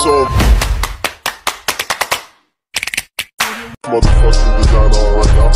song. Motherfucking designer right now.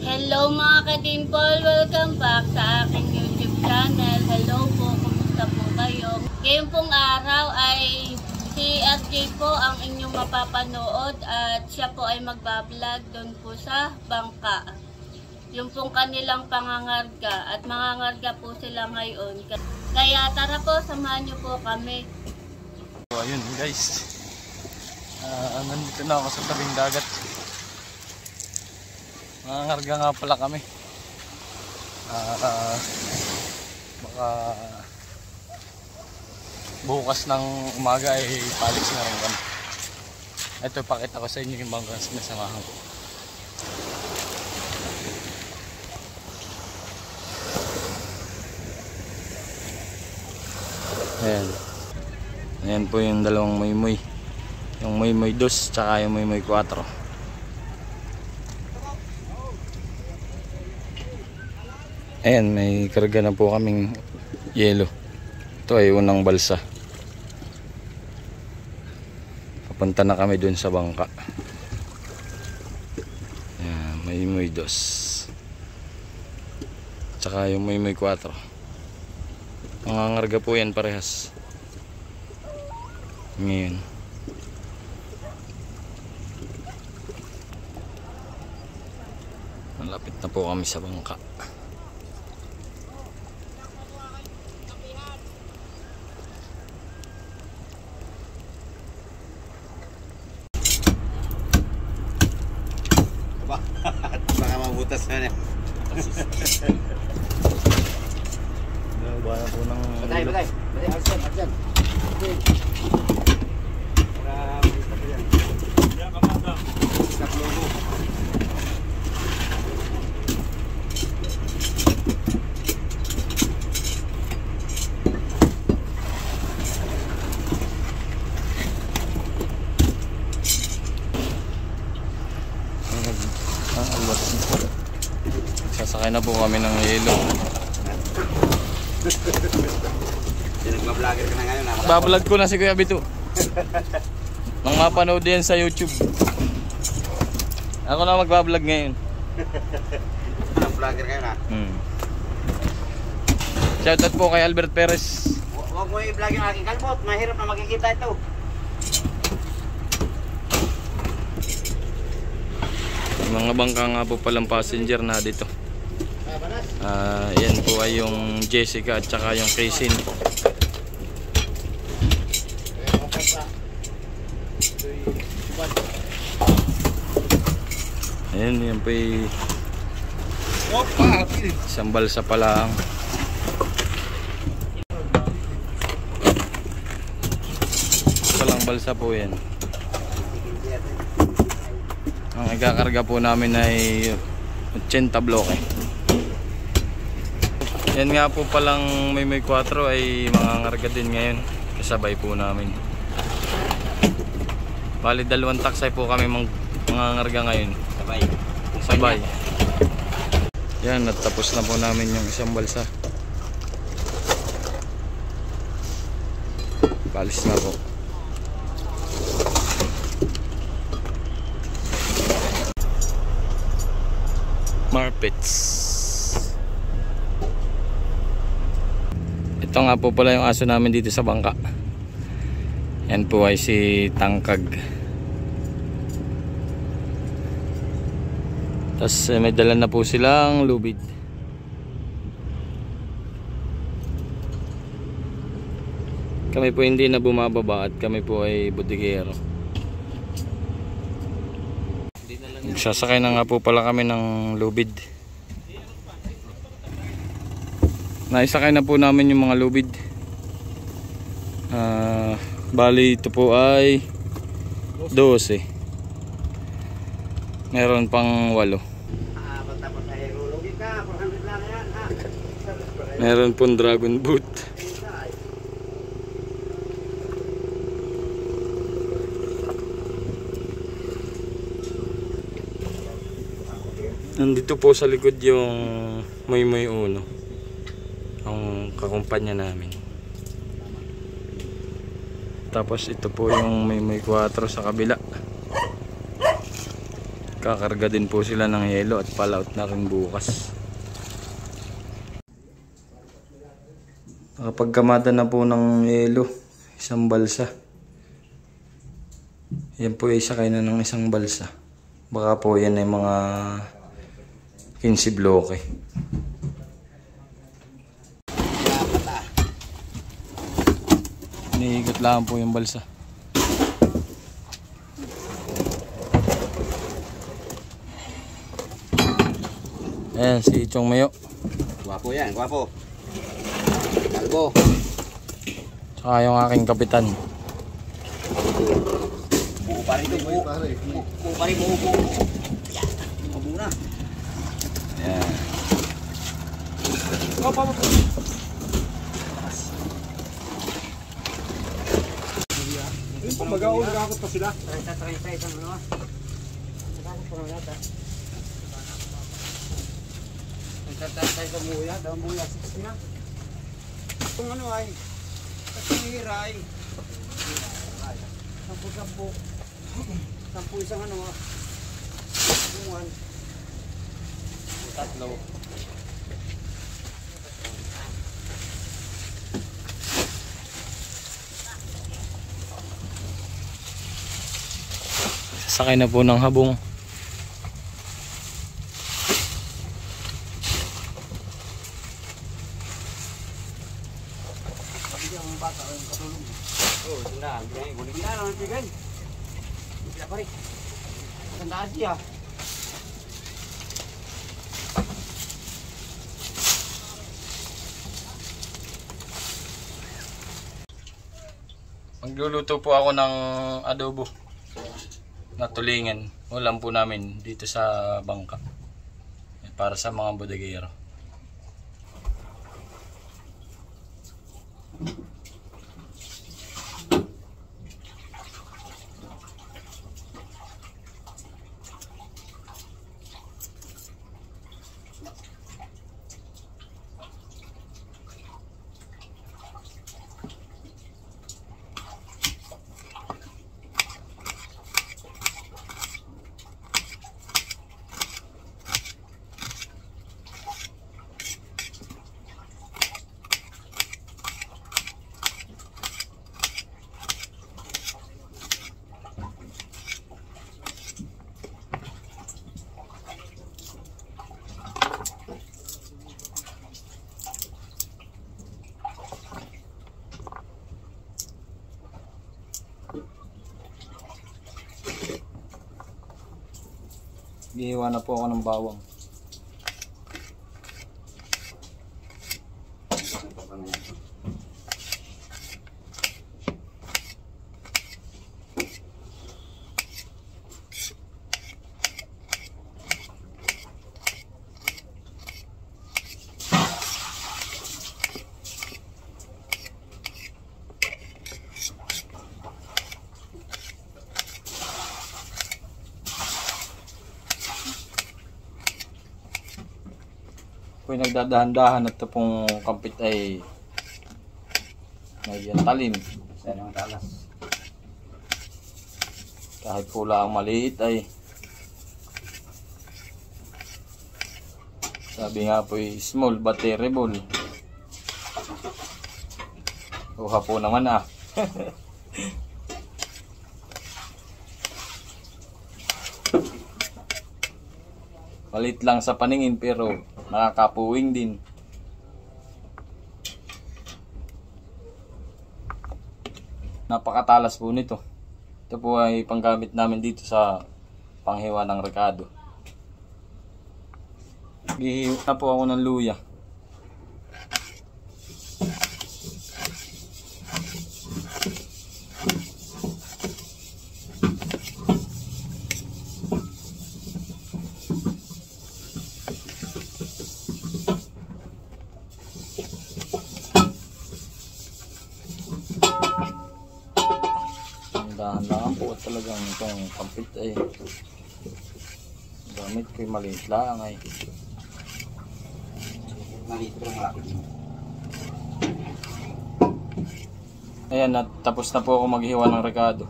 Hello mga ka-dimple, welcome back sa aking YouTube channel. Hello po, kumusta po kayo? Ngayong pong araw ay si SJ po ang inyong mapapanood at siya po ay magbablog doon po sa bangka. Yung pong kanilang pangangarga at mangangarga po sila ngayon. Kaya tara po, samahan niyo po kami. So ayun guys, nandito na ako sa tabing dagat. Mangangarga nga pala kami. Baka bukas ng umaga ay palis na rin kami. Ito, pakita ko sa inyo yung bangka na samahan ko. Ayan. Ayan po yung dalawang moy-moy. Yung moy-moy 2 tsaka yung moy-moy 4. Ayan, may karga na po kaming yelo. Ito ay unang balsa. Papunta na kami dun sa bangka. Ayan, moy-moy 2 tsaka yung moy-moy 4. Mangangarga po yan parehas. Ngayon malapit na po kami sa bangka. Baka mabutas na yan. Nagbawa po ng Batay. Arjan. Sasakay na po kami ng yelo. Nagma-vlogger ka na ngayon. Bablog ko na si Kuya Bito. Nang mapanood yan sa YouTube. Ako na magbablog ngayon. Vlogger ngayon ha. Shoutout po kay Albert Perez. Huwag mo i-vlog yung aking kalbot. Mahirap na makikita ito. Mga bangka nga po palang passenger na dito. Yan po ay yung Jessica at saka yung Kaysin. Ayan, yan po ay isang balsa pa lang. Palang balsa po yan. Ang ikakarga po namin ay 80 bloke. Yan nga po palang may 4 ay mangangarga din ngayon. Kasabay po namin. Bali 2 taksay po kami mangangarga ngayon. Sabay. Yan, natapos na po namin yung isang balsa. Palis na po. Marpets. Ito nga po pala yung aso namin dito sa bangka. Yan po ay si Tangkag. Tapos may dala na po silang lubid. Kami po hindi na bumababa at kami po ay budigero. Sasakay na nga po pala kami ng lubid. Naisakay na po namin yung mga lubid. Bali ito po ay 12. Meron pang 8. Meron pong dragon boot. Nandito po sa likod yung Muy uno ang kakumpanya namin. Tapos ito po yung may 4 sa kabila. Kakarga din po sila ng yelo at palaut na rin bukas. Nakapagkamada na po ng yelo, isang balsa. Yan po ay sakay na ng isang balsa. Baka po yan ay mga 15 bloke. Iniikot lang po yung balsa. Ayan si Chong Mayo. Gwapo yan, gwapo. Kalbo. Tsaka yung aking kapitan. Buo pa rin ito, buo. Buo pa rin, buo. Ayan, mabuo na. Ayan. Ayun po, mag-aakot pa sila. Try, isang ano. Nagkakot pa naman yata. Nagkakot sa muya, daw muya, 60 na. Itong ano ay, kasihira ay. 10 isang ano ah. Buwan. 3. Sasakay na po ng habong. Oh, sudah. Boleh bila lah nanti kan. Tidak pari. Tanda aja. Magluluto po ako ng adobo na tulingan. Ulam po namin dito sa bangka. Para sa mga bodegero. Gihiwa na po ako ng bawang. Kung nagdadahan-dahan at ito pong kampit ay may talim. Saya ng talas. Kahit pula ang maliit ay sabi nga po ay small but terrible. Kuha po naman ah. Malit lang sa paningin pero nakakapuwing din. Napakatalas po nito. Ito po ay panggamit namin dito sa panghiwa ng rekado. Gihiwa na po ako ng luya. Dahan-dahan po talagang itong kampit ay gamit ko'y maliit lang ay litro malaki. Ayan, at tapos na po ako maghiwa ng rekado.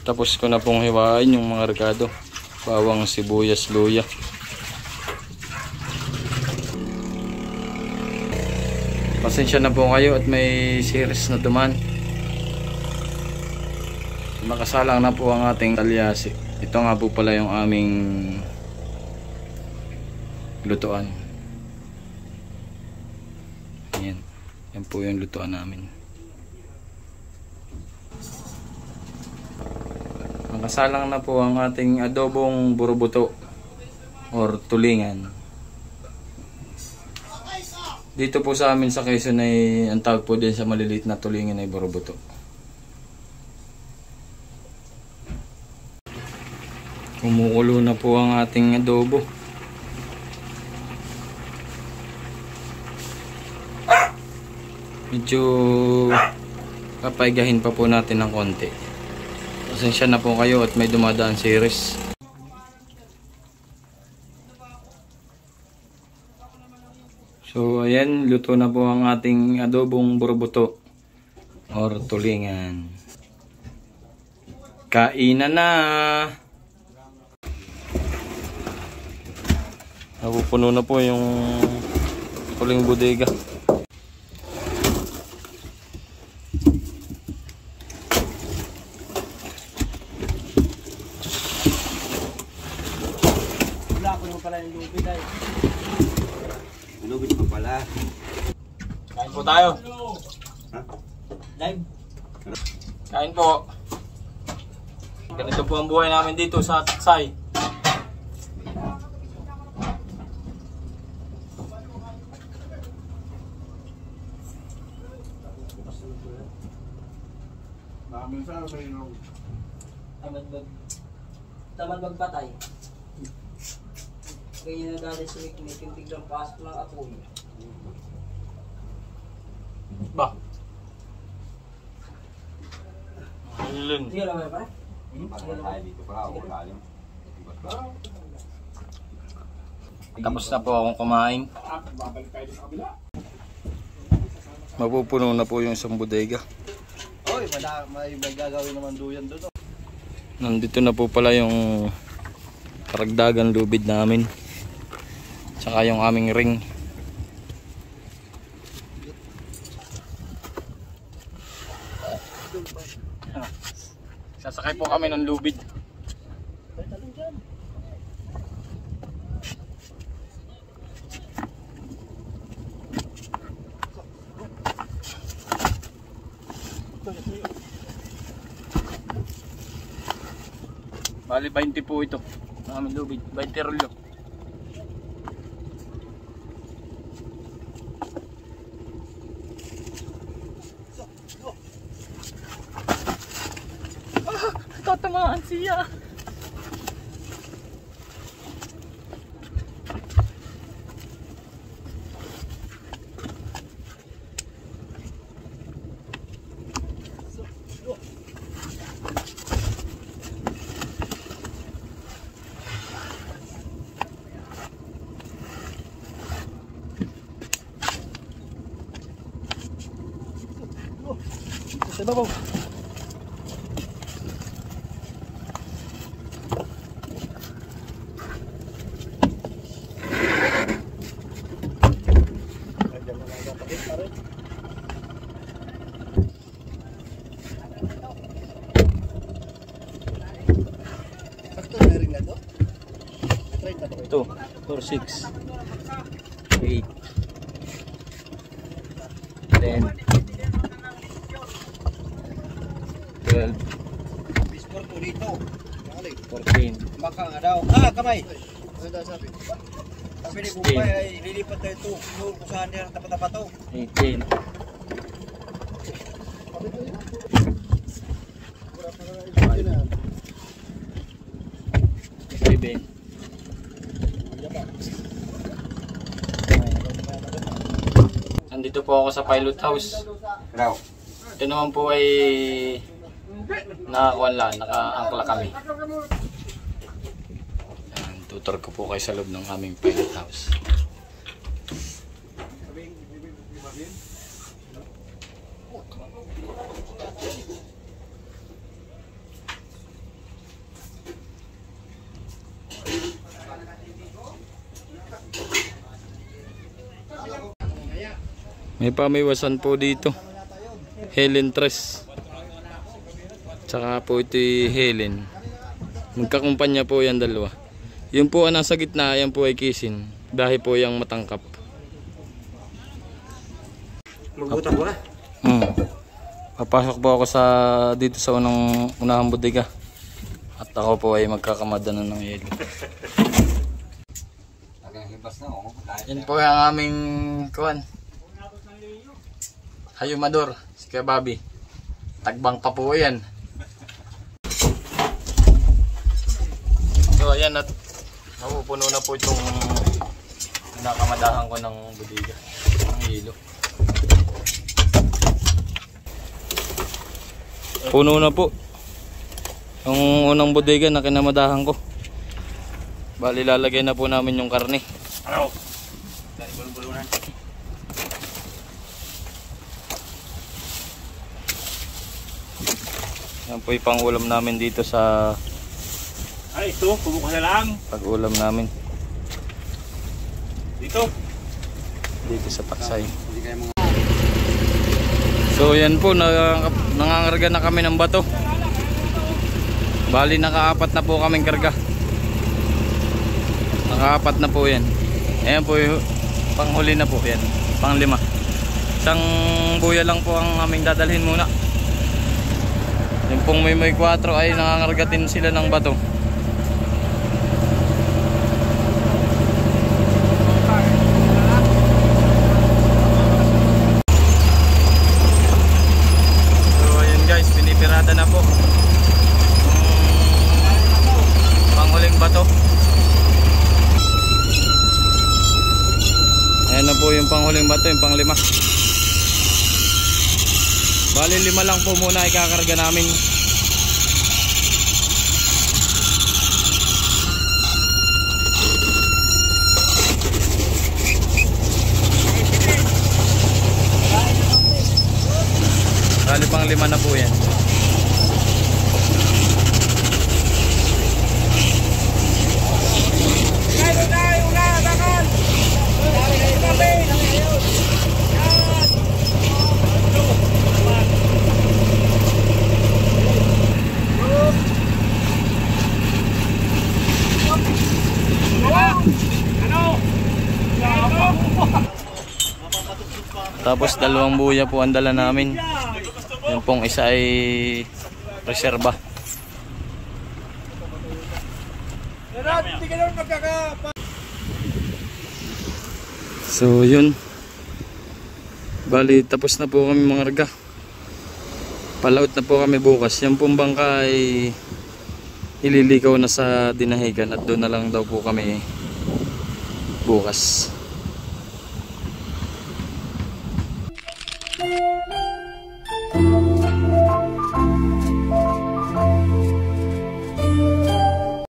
Tapos ko na pong hiwain yung mga rekado. Bawang, sibuyas, luya. Pasensya na po kayo at may series na duman. Nakasalang na po ang ating talyasi. Ito nga po pala yung aming lutuan. Ayan. Yan po yung lutuan namin. Nakasalang na po ang ating adobong burubuto or tulingan. Dito po sa amin sa Quezon ay ang tawag po din sa maliliit na tulingan ay burubuto. Kumukulo na po ang ating adobo. Medyo papaigahin pa po natin ng konti. Pasensya na po kayo at may dumadaan series. So ayan, luto na po ang ating adobong burubuto or tulingan. Kainan na! Napupuno na po yung huling bodega. Wala ko naman pala yung lubid ay. Lubid pa pala. Kain po tayo. Ha? Live. Kain po. Ganito po ang buhay namin dito sa Taksay. Tamad magpatay. Kaya nagalit sa may biglang pasok ng apoy. Ba? Ayun. Hindi alam mo pa? Tapos na po akong kumain. Mapupuno na po yung isang bodega. Oy, may gagawin naman duyan doon. Nandito na po pala yung karagdagan lubid namin. Tsaka yung aming ring. Sasakay po kami ng lubid. Bali 20 po ito. Ang aming lubid, 20 rolyo. Tatamaan siya. Sa babaw. Ito, 4, 6, 8, 10, 12, Bisport po dito. 14, Maka nga daw. Ah, kamay. Ano daw sabi? Sabi ni Bupay ay lilipat tayo ito. Doon kung saan niya tapat-tapat to. 18, 7, Andito po ako sa pilot house. Raw. Ito naman po ay nakakuan lang, nakaangkla kami. Ayan, tutor ko po kayo sa loob ng aming pilot house. May pamiwasan po dito. Helen Tres. Tsaka po ito Helen. Magkakumpanya po yan dalawa. Yung po ang nasa gitna, yan po ay Kisin. Dahil po yung matangkap. Magbutan ko na. Papasok po ako dito sa unahang bodega. At ako po ay magkakamadanan ng yelo. Yan po yung aming kuwan. Hayumador, si Kuya Bobby. Tagbang pa po yan. So ayan, at mapupuno na po itong nakamadahan ko ng bodega. Ang yelo. Puno na po yung unang bodega na kinamadahan ko. Bali lalagay na po namin yung karne. Yan po yung pang-ulam namin dito sa ito, kumukuha na lang. pag-ulam namin Dito. sa Paksay. Hindi kayo mga... So yan po, nangangarga na kami ng bato. Bali nakaapat na po kaming karga. Nakaapat na po yan. Ayan po yung panghuli na po yan. Pang-5. Isang buya lang po ang aming dadalhin muna. Yung pong may 4 ay nangangargatin sila ng bato. Pinipirada na po panghuling bato. Ayan na po yung panghuling bato, yung pang-5. Bali 5 lang po muna ikakarga namin. Bali pang-5 na po yan. Tapos 2 buya po ang dala namin. Yung pong isa ay reserba. So yun. Bali tapos na po kami mga karga. Palaut na po kami bukas. Yung pong bangka ay ililikaw na sa Dinahigan at doon na lang daw po kami bukas.